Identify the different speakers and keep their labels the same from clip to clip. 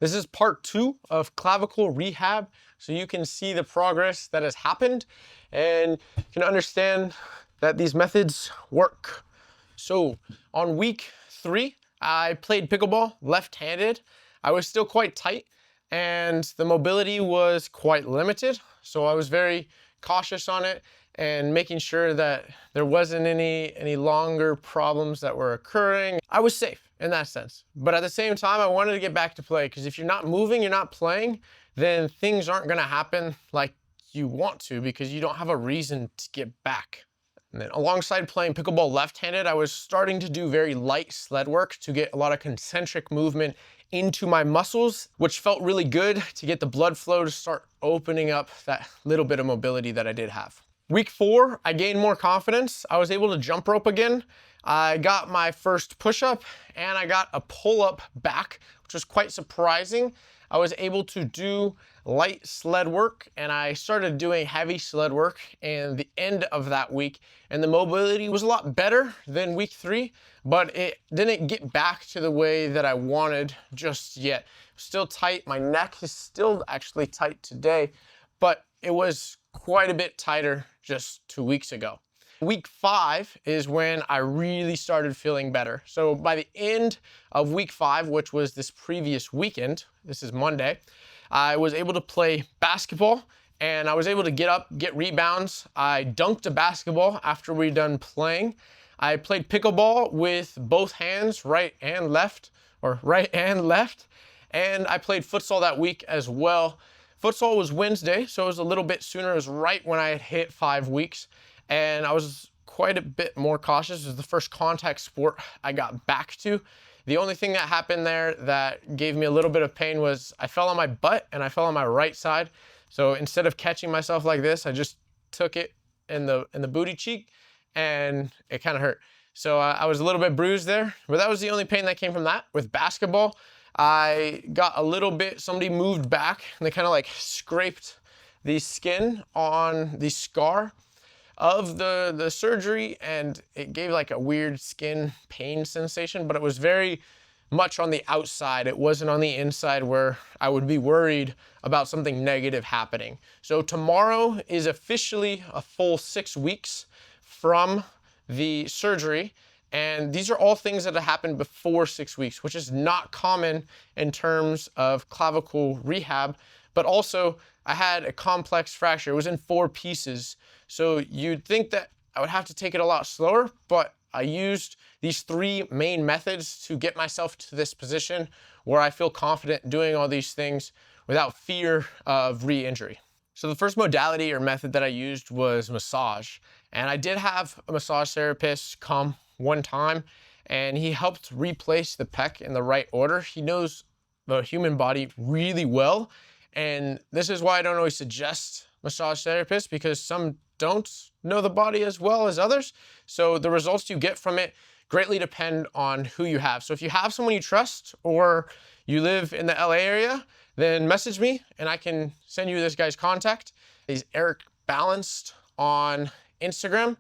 Speaker 1: This is part 2 of clavicle rehab, so you can see the progress that has happened and you can understand that these methods work. So on week 3, I played pickleball left-handed. I was still quite tight and the mobility was quite limited, so I was very cautious on it and making sure that there wasn't any longer problems that were occurring. I was safe in that sense. But at the same time, I wanted to get back to play, because if you're not moving, you're not playing, then things aren't gonna happen like you want to, because you don't have a reason to get back. And then alongside playing pickleball left-handed, I was starting to do very light sled work to get a lot of concentric movement into my muscles, which felt really good to get the blood flow to start opening up that little bit of mobility that I did have. Week 4, I gained more confidence. I was able to jump rope again. I got my first push-up and I got a pull-up back, which was quite surprising. I was able to do light sled work and I started doing heavy sled work in the end of that week, and the mobility was a lot better than week 3, but it didn't get back to the way that I wanted just yet. Still tight. My neck is still actually tight today, but it was quite a bit tighter just 2 weeks ago. Week 5 is when I really started feeling better. So by the end of week 5, which was this previous weekend, this is Monday, I was able to play basketball and I was able to get up, get rebounds. I dunked a basketball after we were done playing. I played pickleball with both hands, right and left, and I played futsal that week as well. Futsal was Wednesday, so it was a little bit sooner. It was right when I had hit 5 weeks, and I was quite a bit more cautious. It was the first contact sport I got back to. The only thing that happened there that gave me a little bit of pain was I fell on my butt and I fell on my right side. So instead of catching myself like this, I just took it in the booty cheek and it kind of hurt. So I was a little bit bruised there, but that was the only pain that came from that. With basketball, I got a little bit, somebody moved back and they kind of like scraped the skin on the scar of the surgery, and it gave like a weird skin pain sensation, but it was very much on the outside. It wasn't on the inside where I would be worried about something negative happening. So tomorrow is officially a full 6 weeks from the surgery. And these are all things that have happened before 6 weeks, which is not common in terms of clavicle rehab. But also, I had a complex fracture. It was in 4 pieces. So you'd think that I would have to take it a lot slower, but I used these 3 main methods to get myself to this position where I feel confident doing all these things without fear of re-injury. So the first modality or method that I used was massage. And I did have a massage therapist come one time, and he helped replace the pec in the right order. He knows the human body really well, and this is why I don't always suggest massage therapists, because some don't know the body as well as others. So the results you get from it greatly depend on who you have. So if you have someone you trust or you live in the LA area, then message me and I can send you this guy's contact. He's Eric Balanced on Instagram,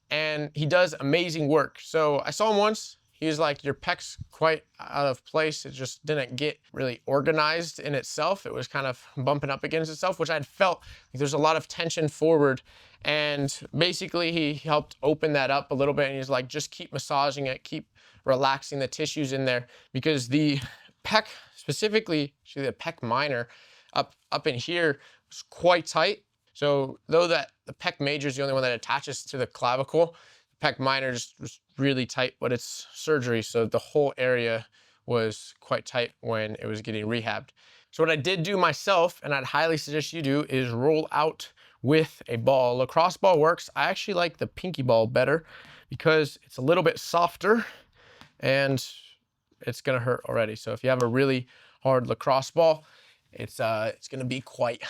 Speaker 1: and he does amazing work. So I saw him once. He was like, your pec's quite out of place. It just didn't get really organized in itself. It was kind of bumping up against itself, which I'd felt like there's a lot of tension forward. And basically he helped open that up a little bit. And he's like, just keep massaging it, keep relaxing the tissues in there, because the pec, specifically actually the pec minor up in here, was quite tight. So though that the pec major is the only one that attaches to the clavicle, the pec minor just was really tight, but it's surgery, so the whole area was quite tight when it was getting rehabbed. So what I did do myself, and I'd highly suggest you do, is roll out with a ball. Lacrosse ball works. I actually like the pinky ball better because it's a little bit softer and it's gonna hurt already. So if you have a really hard lacrosse ball, it's gonna be quite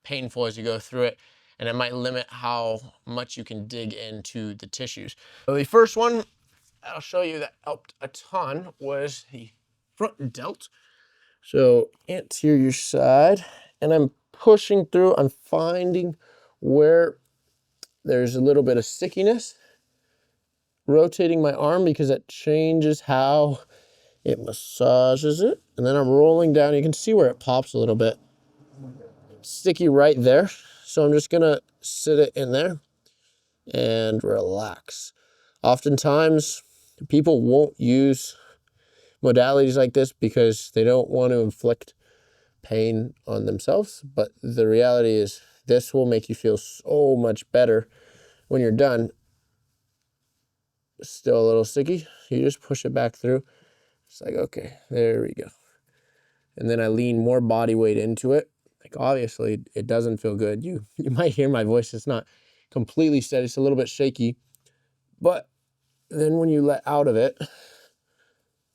Speaker 1: painful as you go through it, and it might limit how much you can dig into the tissues. So the first one I'll show you that helped a ton was the front delt. So anterior side, and I'm pushing through, I'm finding where there's a little bit of stickiness, rotating my arm because that changes how it massages it. and then I'm rolling down. You can see where it pops a little bit. Sticky right there. So I'm just gonna sit it in there and relax. Oftentimes, people won't use modalities like this because they don't want to inflict pain on themselves. But the reality is this will make you feel so much better when you're done. Still a little sticky. You just push it back through. It's like, okay, there we go. And then I lean more body weight into it. Like, obviously it doesn't feel good. You might hear my voice. It's not completely steady. It's a little bit shaky. But then when you let out of it,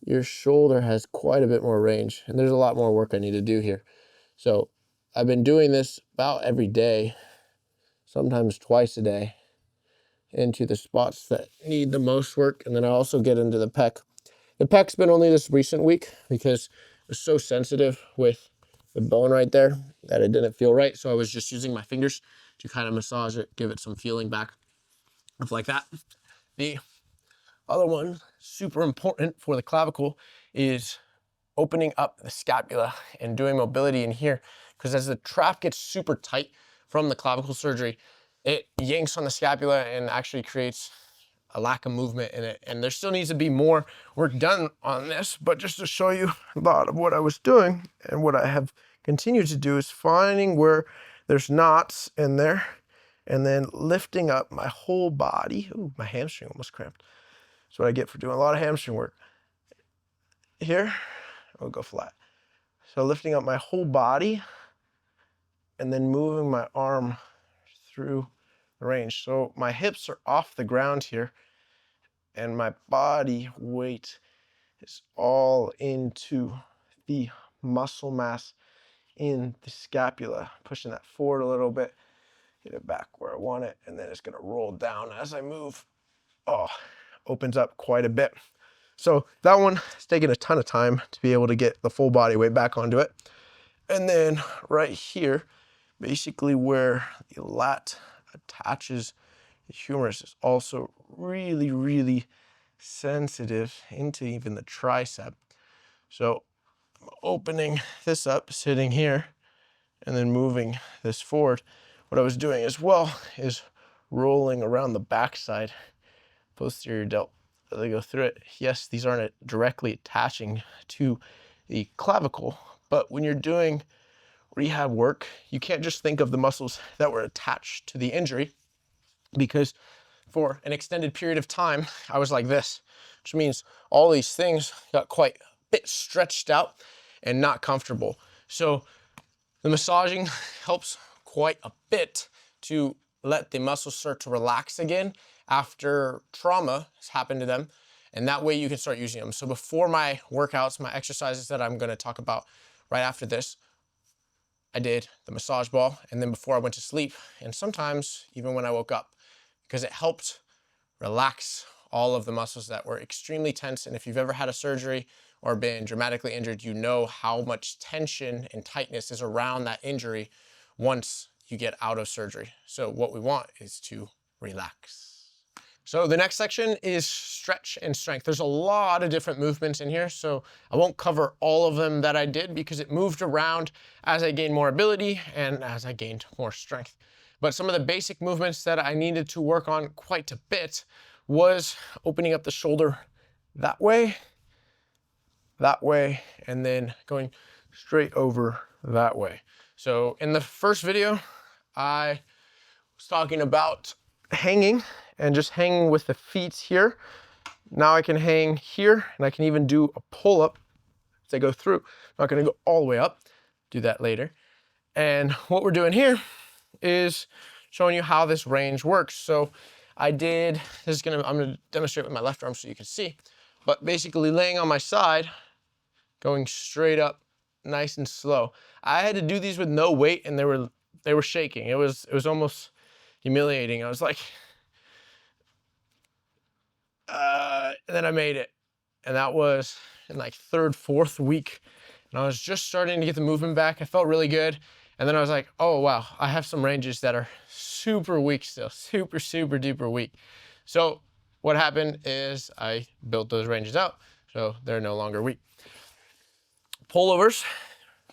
Speaker 1: your shoulder has quite a bit more range, and there's a lot more work I need to do here. So I've been doing this about every day, sometimes twice a day, into the spots that need the most work. And then I also get into the pec. The pec's been only this recent week because it was so sensitive with the bone right there that it didn't feel right. So I was just using my fingers to kind of massage it, give it some feeling back, stuff like that. The other one, super important for the clavicle, is opening up the scapula and doing mobility in here. Because as the trap gets super tight from the clavicle surgery, it yanks on the scapula and actually creates a lack of movement in it. And there still needs to be more work done on this, but just to show you a lot of what I was doing and what I have continued to do is finding where there's knots in there and then lifting up my whole body. Ooh, my hamstring almost cramped. That's what I get for doing a lot of hamstring work. Here, I'll go flat. So lifting up my whole body and then moving my arm through the range. So my hips are off the ground here and my body weight is all into the muscle mass in the scapula, pushing that forward a little bit, get it back where I want it, and then it's gonna roll down as I move. Oh, opens up quite a bit. So that one is taking a ton of time to be able to get the full body weight back onto it. And then right here, basically where the lat attaches the humerus is also really, really sensitive into even the tricep. So I'm opening this up, sitting here, and then moving this forward. What I was doing as well is rolling around the backside, posterior delt, as I go through it. Yes, these aren't directly attaching to the clavicle, but when you're doing rehab work, you can't just think of the muscles that were attached to the injury, because for an extended period of time, I was like this, which means all these things got quite a bit stretched out and not comfortable. So the massaging helps quite a bit to let the muscles start to relax again after trauma has happened to them. And that way you can start using them. So before my workouts, my exercises that I'm going to talk about right after this, I did the massage ball, and then before I went to sleep, and sometimes even when I woke up, because it helped relax all of the muscles that were extremely tense. And if you've ever had a surgery or been dramatically injured, you know how much tension and tightness is around that injury once you get out of surgery. So what we want is to relax. So the next section is stretch and strength. There's a lot of different movements in here, so I won't cover all of them that I did because it moved around as I gained more ability and as I gained more strength. But some of the basic movements that I needed to work on quite a bit was opening up the shoulder that way, and then going straight over that way. So in the first video, I was talking about hanging and just hanging with the feet here. Now I can hang here, and I can even do a pull-up as I go through. I'm not gonna go all the way up, do that later. And what we're doing here is showing you how this range works. So I'm gonna demonstrate with my left arm so you can see, but basically laying on my side, going straight up, nice and slow. I had to do these with no weight, and they were shaking. It was almost humiliating. I was like, and then I made it. And that was in like third, fourth week. And I was just starting to get the movement back. I felt really good. And then I was like, oh, wow, I have some ranges that are super weak still, super, super duper weak. So what happened is I built those ranges out, so they're no longer weak. Pullovers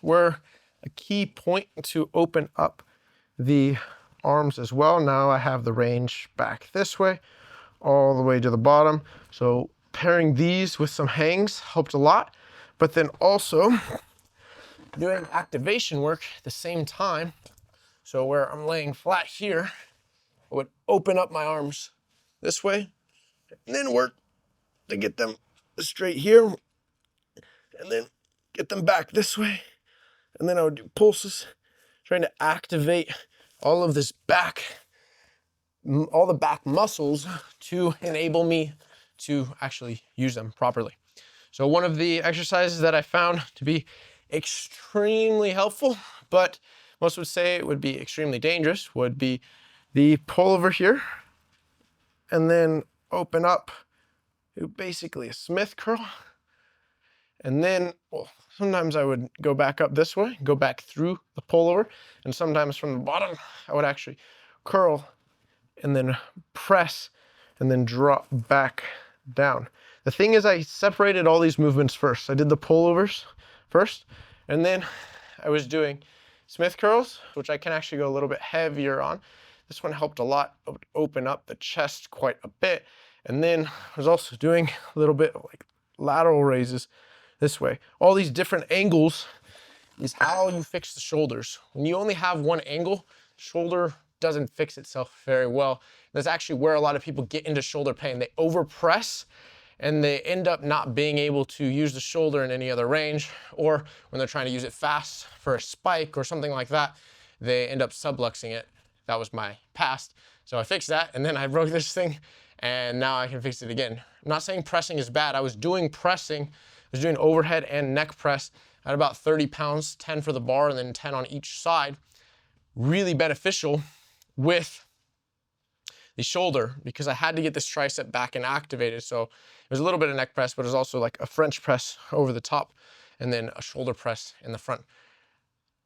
Speaker 1: were a key point to open up the arms as well. Now I have the range back this way, all the way to the bottom. So pairing these with some hangs helped a lot, but then also doing activation work at the same time. So where I'm laying flat here, I would open up my arms this way and then work to get them straight here and then get them back this way. And then I would do pulses, trying to activate all of this back, all the back muscles to enable me to actually use them properly. So one of the exercises that I found to be extremely helpful, but most would say it would be extremely dangerous, would be the pullover here, and then open up to basically a Smith curl. And then, well, sometimes I would go back up this way, go back through the pullover, and sometimes from the bottom, I would actually curl and then press and then drop back down. The thing is, I separated all these movements first. I did the pullovers first, and then I was doing Smith curls, which I can actually go a little bit heavier on. This one helped a lot. It would open up the chest quite a bit. And then I was also doing a little bit of like lateral raises this way. All these different angles is how you fix the shoulders. When you only have one angle, shoulder doesn't fix itself very well. That's actually where a lot of people get into shoulder pain. They overpress and they end up not being able to use the shoulder in any other range, or when they're trying to use it fast for a spike or something like that, they end up subluxing it. That was my past. So I fixed that, and then I broke this thing, and now I can fix it again. I'm not saying pressing is bad. I was doing pressing. I was doing overhead and neck press at about 30 pounds, 10 for the bar and then 10 on each side. Really beneficial with the shoulder because I had to get this tricep back and activated. So it was a little bit of neck press, but it was also like a French press over the top and then a shoulder press in the front.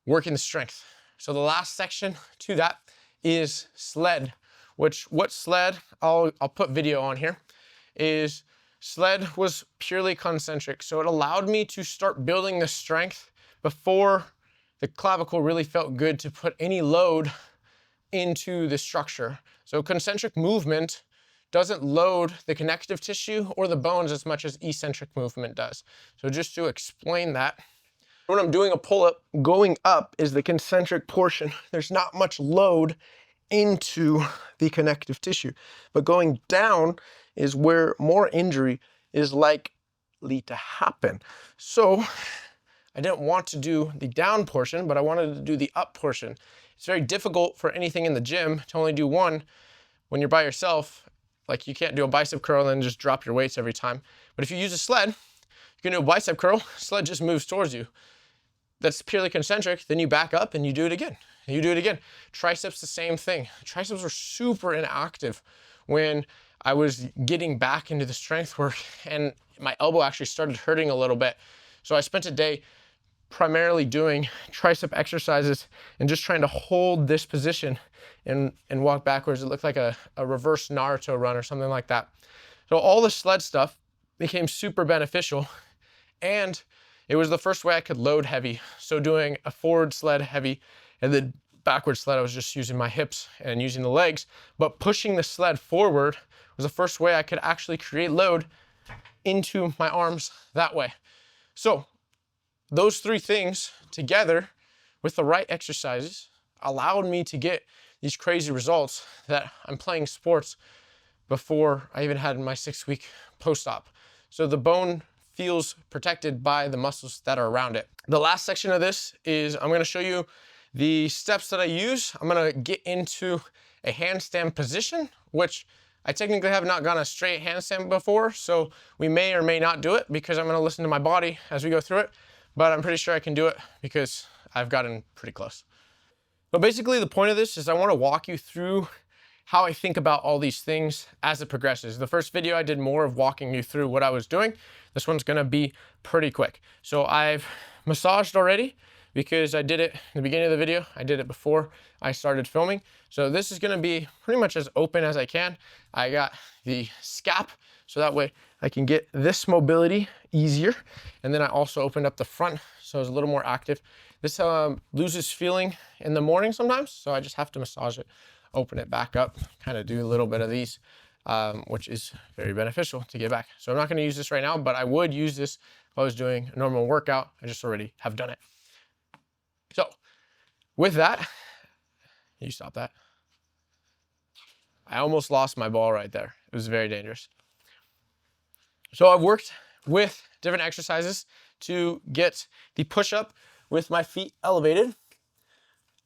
Speaker 1: Working the strength. So the last section to that is sled, what sled, I'll put video on here, is sled was purely concentric. So it allowed me to start building the strength before the clavicle really felt good to put any load into the structure. So concentric movement doesn't load the connective tissue or the bones as much as eccentric movement does. So just to explain that, when I'm doing a pull-up, going up is the concentric portion. There's not much load into the connective tissue, but going down is where more injury is likely to happen. So I didn't want to do the down portion, but I wanted to do the up portion. It's very difficult for anything in the gym to only do one when you're by yourself. Like you can't do a bicep curl and then just drop your weights every time. But if you use a sled, you can do a bicep curl, sled just moves towards you. That's purely concentric, then you back up and you do it again. And you do it again. Triceps, the same thing. Triceps were super inactive when I was getting back into the strength work and my elbow actually started hurting a little bit. So I spent a day primarily doing tricep exercises and just trying to hold this position and walk backwards. It looked like a reverse Naruto run or something like that. So all the sled stuff became super beneficial, and it was the first way I could load heavy. So doing a forward sled heavy and then backward sled, I was just using my hips and using the legs, but pushing the sled forward was the first way I could actually create load into my arms that way. So those three things together with the right exercises allowed me to get these crazy results that I'm playing sports before I even had my 6-week post-op. So the bone feels protected by the muscles that are around it. The last section of this is I'm going to show you the steps that I use. I'm going to get into a handstand position, which I technically have not gone a straight handstand before, so we may or may not do it because I'm going to listen to my body as we go through it, but I'm pretty sure I can do it because I've gotten pretty close. But basically the point of this is I want to walk you through how I think about all these things as it progresses. The first video I did more of walking you through what I was doing. This one's gonna be pretty quick. So I've massaged already because I did it in the beginning of the video. I did it before I started filming. So this is gonna be pretty much as open as I can. I got the scap, so that way I can get this mobility easier. And then I also opened up the front so it's a little more active. This loses feeling in the morning sometimes, so I just have to massage it, open it back up, kind of do a little bit of these, which is very beneficial to get back. So I'm not going to use this right now, but I would use this if I was doing a normal workout. I just already have done it. So with that, you stop that. I almost lost my ball right there. It was very dangerous. So I've worked with different exercises to get the push-up with my feet elevated.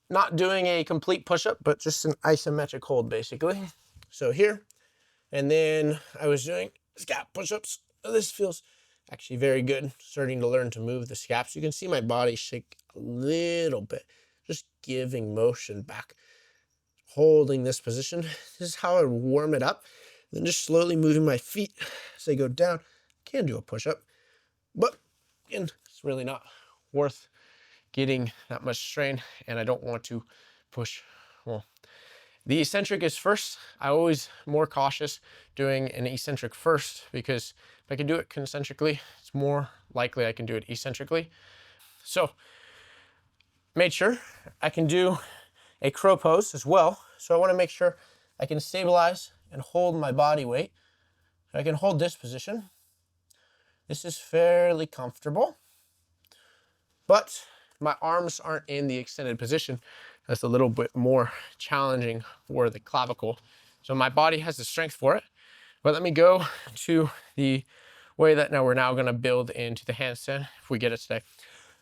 Speaker 1: Not doing a complete push-up, but just an isometric hold basically. So here, and then I was doing scap push-ups. This feels actually very good. Starting to learn to move the scaps. You can see my body shake a little bit, just giving motion back. Holding this position. This is how I warm it up. Then just slowly moving my feet as I go down. Can do a push-up, but again, it's really not worth getting that much strain, and I don't want to push. Well, the eccentric is first. I always more cautious doing an eccentric first, because if I can do it concentrically, it's more likely I can do it eccentrically. So made sure I can do a crow pose as well. So I want to make sure I can stabilize and hold my body weight. So I can hold this position. This is fairly comfortable, but my arms aren't in the extended position. That's a little bit more challenging for the clavicle. So my body has the strength for it, but let me go to the way that we're now going to build into the handstand if we get it today.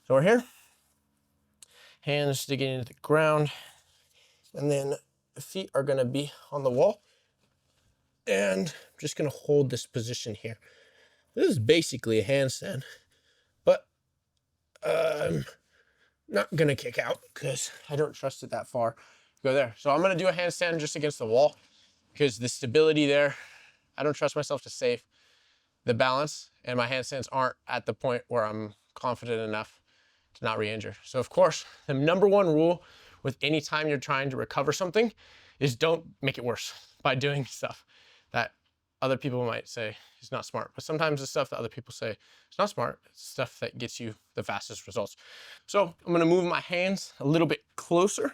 Speaker 1: So we're here, hands digging into the ground, and then the feet are going to be on the wall, and I'm just going to hold this position here. This is basically a handstand, but I'm not going to kick out because I don't trust it that far to go there. So I'm going to do a handstand just against the wall because the stability there, I don't trust myself to save the balance, and my handstands aren't at the point where I'm confident enough to not re-injure. So of course, the number one rule with any time you're trying to recover something is don't make it worse by doing stuff that other people might say is not smart. But sometimes the stuff that other people say is not smart. It's stuff that gets you the fastest results. So I'm gonna move my hands a little bit closer and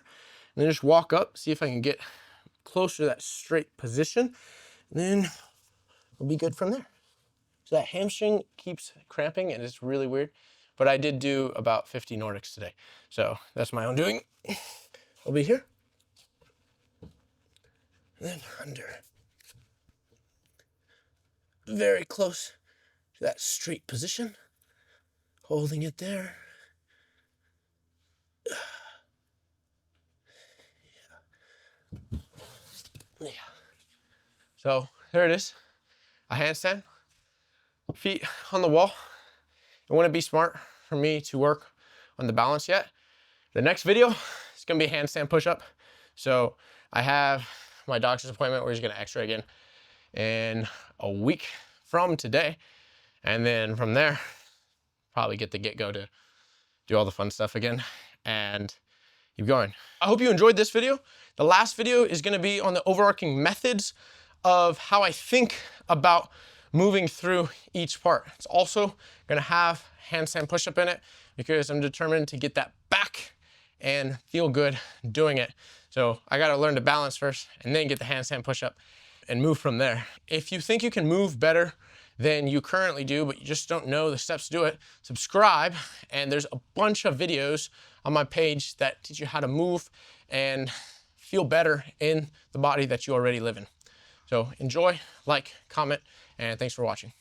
Speaker 1: then just walk up, see if I can get closer to that straight position. And then we'll be good from there. So that hamstring keeps cramping and it's really weird. But I did do about 50 Nordics today. So that's my own doing. I'll be here. And then under. Very close to that straight position. Holding it there. Yeah. So there it is. A handstand. Feet on the wall. It wouldn't be smart for me to work on the balance yet. The next video is going to be a handstand push-up. So I have my doctor's appointment where he's going to x-ray again in a week from today. And then from there, probably get the get-go to do all the fun stuff again and keep going. I hope you enjoyed this video. The last video is going to be on the overarching methods of how I think about moving through each part. It's also going to have handstand push-up in it because I'm determined to get that back and feel good doing it. So I got to learn to balance first and then get the handstand push-up and move from there. If you think you can move better than you currently do, but you just don't know the steps to do it, subscribe, and there's a bunch of videos on my page that teach you how to move and feel better in the body that you already live in. So enjoy, like, comment, and thanks for watching.